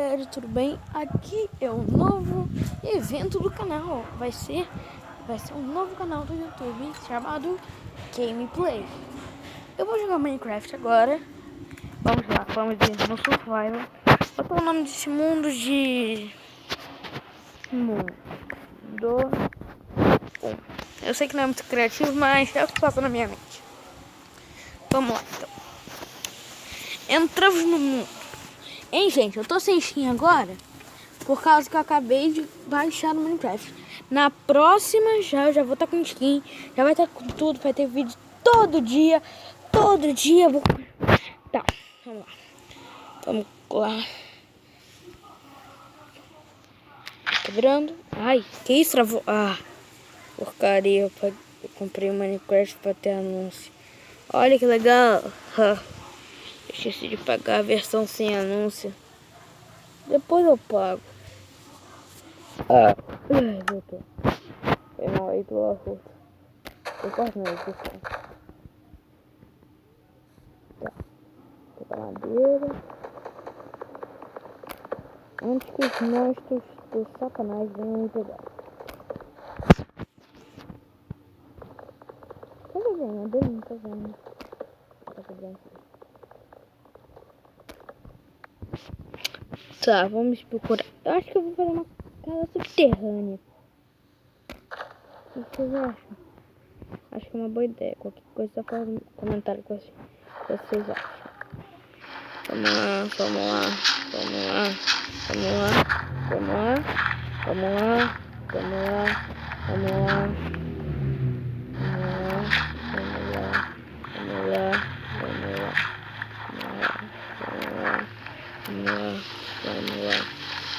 Galera, tudo bem? Aqui é o novo evento do canal. Vai ser um novo canal do YouTube chamado Gameplay. Eu vou jogar Minecraft agora. Vamos lá, vamos ver no Survival. Qual é o nome desse mundo de... Mundo... Eu sei que não é muito criativo, mas é o que passa na minha mente. Vamos lá, então. Entramos no mundo. Hein, gente? Eu tô sem skin agora por causa que eu acabei de baixar no Minecraft. Na próxima eu já vou estar com skin. Já vai estar com tudo. Vai ter vídeo todo dia. Todo dia. Tá, vamos lá. Vamos lá. Tá virando? Ai, que isso? Travou. Ah, porcaria. Eu comprei o Minecraft pra ter anúncio. Olha que legal. Esqueci de pagar a versão sem anúncio. Depois eu pago. Voltou. Foi mal aí pela força. Eu corto na edição. Tá. Pegar madeira. Antes que os monstros do satanás venham me pegar. Tá vendo? Madeira não tá vendo. Tá quebrando. Tá, vamos procurar. Eu acho que eu vou fazer uma casa subterrânea. O que vocês acham? Acho que é uma boa ideia. Qualquer coisa só faz um comentário com vocês acham. Vamos lá, vamos lá, vamos lá, vamos lá, vamos lá, vamos lá, vamos lá, vamos lá, vamos lá, vamos lá, vamos lá, vamos lá, vamos lá,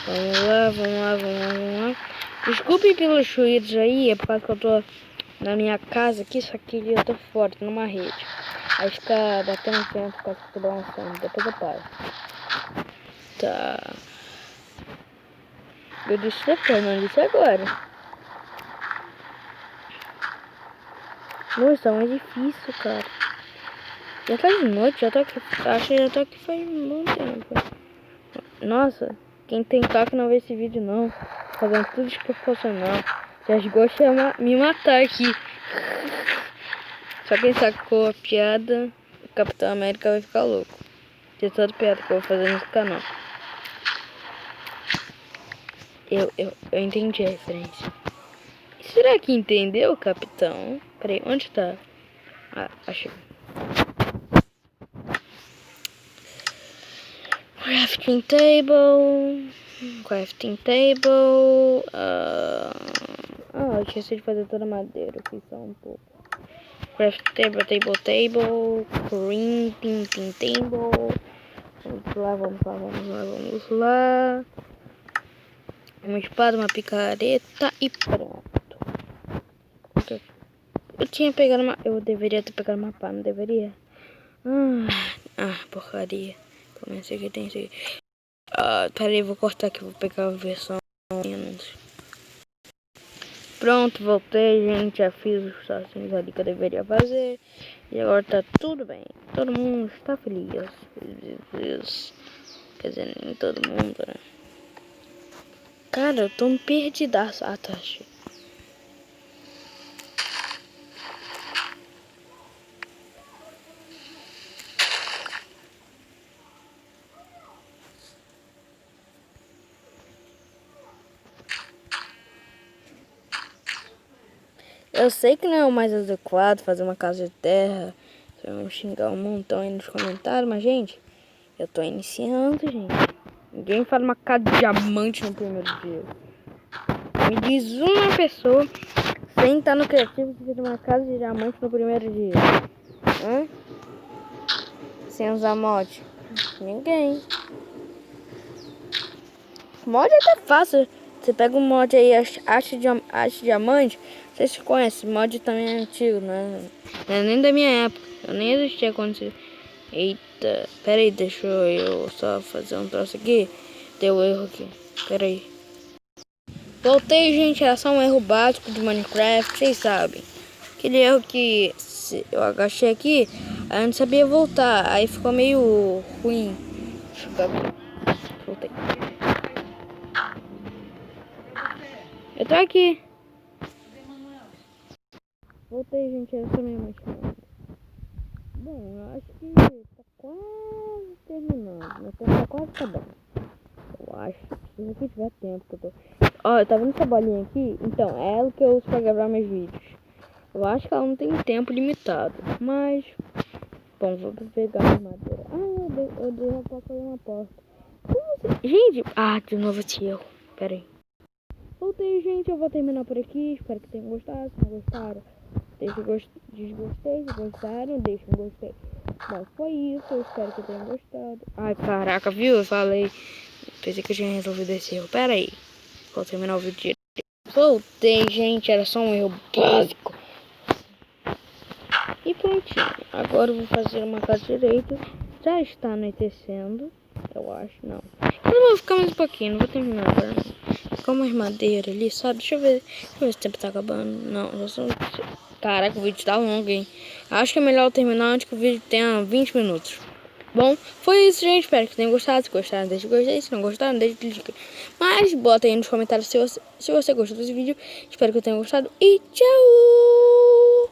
vamos lá, vamos lá, vamos lá, vamos lá. Desculpem pelos ruídos aí, é por causa que eu tô na minha casa aqui, só que eu tô fora, tô numa rede. Aí fica batendo tempo por causa que eu tô balançando, depois eu paro. Tá. Eu disse depois, não disse agora. Nossa, é muito difícil, cara. Já tá de noite, já tô aqui. Acho que já tô aqui faz um bom tempo. Nossa, quem tem taco não vê esse vídeo não. Fazendo tudo desproporcional. Já chegou a me matar aqui. Só quem sacou a piada, o Capitão América vai ficar louco. De toda piada que eu vou fazer nesse canal. Eu entendi a referência. Será que entendeu, capitão? Peraí, onde tá? Ah, achei. Crafting table. Crafting table. Eu esqueci de fazer toda a madeira. Eu fiz só um pouco. Crafting table. Printing table. Vamos lá. Uma espada, uma picareta e pronto. Eu tinha pegado uma... Eu deveria ter pegado uma pá, não deveria? Porcaria. Comecei que tem isso aqui. Peraí, vou cortar aqui, vou pegar a versão menos. Pronto, voltei, gente. Já fiz os sozinhos ali que eu deveria fazer. E agora tá tudo bem. Todo mundo está feliz. Quer dizer, nem todo mundo, né? Cara, eu tô perdidaço. Tá, achei. Eu sei que não é o mais adequado fazer uma casa de terra. Vocês vão xingar um montão aí nos comentários, mas, gente, eu tô iniciando, gente. Ninguém faz uma casa de diamante no primeiro dia. Me diz uma pessoa sem estar no criativo que fez uma casa de diamante no primeiro dia. Sem usar mod. Ninguém. Mod é até fácil. Você pega um mod aí, acha diamante. Vocês conhecem, mod também é antigo, né? Não é nem da minha época. Eu nem existia quando você... Eita, pera aí, deixa eu só fazer um troço aqui. Deu erro aqui, pera aí. Voltei, gente, era só um erro básico de Minecraft, vocês sabem. Aquele erro que eu agachei aqui, aí eu não sabia voltar, aí ficou meio ruim. Voltei. Tô aqui. Voltei, gente. Essa é minha mãe chamando. Bom, eu acho que tá quase terminando. Meu tempo tá quase acabando. Eu acho. Se aqui tiver tempo que eu tô... Ó, tá vendo essa bolinha aqui? Então, é ela que eu uso pra gravar meus vídeos. Eu acho que ela não tem tempo limitado. Mas... Bom, vou pegar a madeira. Ah, eu dei a porta uma porta. Gente... Ah, de novo esse erro. Pera aí. Voltei, gente. Eu vou terminar por aqui. Espero que tenham gostado. Se não gostaram, desgostei. Se gostaram, deixem um gostei. Bom, foi isso. Eu espero que tenham gostado. Ai, caraca, viu? Eu falei. Pensei que eu tinha resolvido esse erro. Pera aí. Vou terminar o vídeo direito. Voltei, gente. Era só um erro básico. E prontinho. Agora eu vou fazer uma casa direita. Já está anoitecendo. Eu acho, não. Eu vou ficar mais um pouquinho. Não vou terminar agora, não. Ficou umas madeiras ali, sabe? Deixa eu ver se o tempo tá acabando. Não, já são... Caraca, o vídeo tá longo, hein? Acho que é melhor eu terminar antes que o vídeo tenha 20 minutos. Bom, foi isso, gente. Espero que tenham gostado. Se gostaram, deixe gostei. Se não gostaram, deixe dica. Mas bota aí nos comentários se você gostou desse vídeo. Espero que tenham gostado. E tchau!